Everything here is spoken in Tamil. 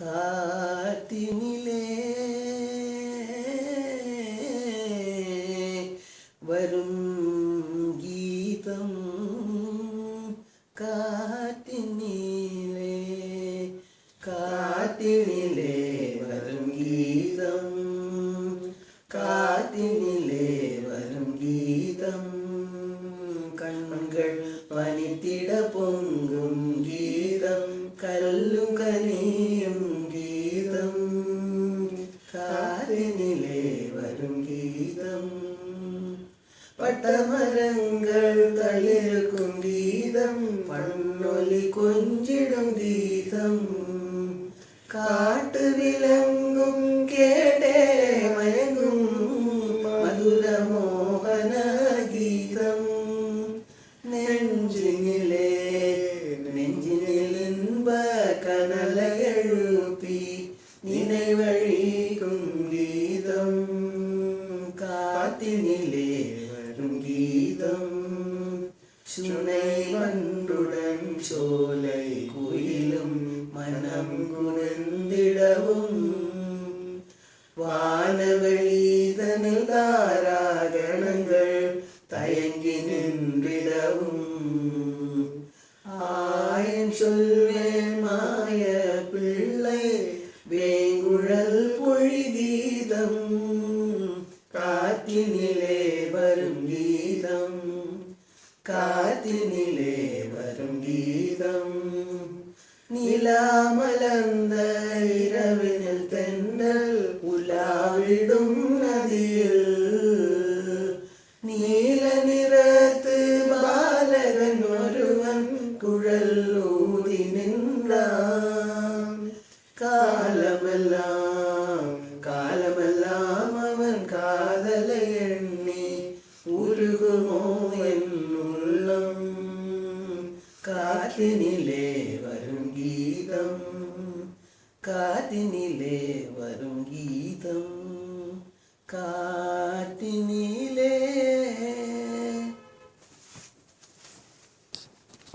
காற்றினிலே வரும் கீதம், காற்றினிலே காற்றினிலே வரும் கீதம், காற்றினிலே வரும் கீதம், கண்கள் பனித்திட பொங்கும் கீதம், கல்லும் கனியும் கீதம், காற்றினிலே வரும் கீதம், பட்டமரங்கள் தளிர்க்கும் கீதம், பண்ணொலி கொஞ்சிடும் கீதம், காட்டு விலங்கும் கேட்டே மயங்கும் மதுர மோகன கீதம், நெஞ்சினிலே நெஞ்சினில் இன்ப கனலை எழுப்பி நினைவழிக்கும் கீதம், காற்றினிலே வரும் கீதம், சுனை வண்டுடன் சோலை குயிலும் மனம் குணர்ந்திடவும், வானவெளிதனில் தாராகணங்கள் தயங்கி நின்றிடவும், ஆயன் சொல்வேன் மாய பிள்ளை வேங்குழல் பொழி கீதம், காற்றினிலே வரும் கீதம், காற்றினிலே வரும் கீதம், நிலாமலர்ந்த இரவினில் தென்றல் உலாவிடும் நதியில், நீல நிறத்து பாலகன் ஒருவன் குழல் ஊதி நின்றான், காலமெல்லாம் காலமெல்லாம் அவன் காதலை எண்ணி உருகுமோ என் உள்ளம், காற்றினிலே வரும் கீதம், காற்றினிலே வரும் கீதம், காற்றினிலே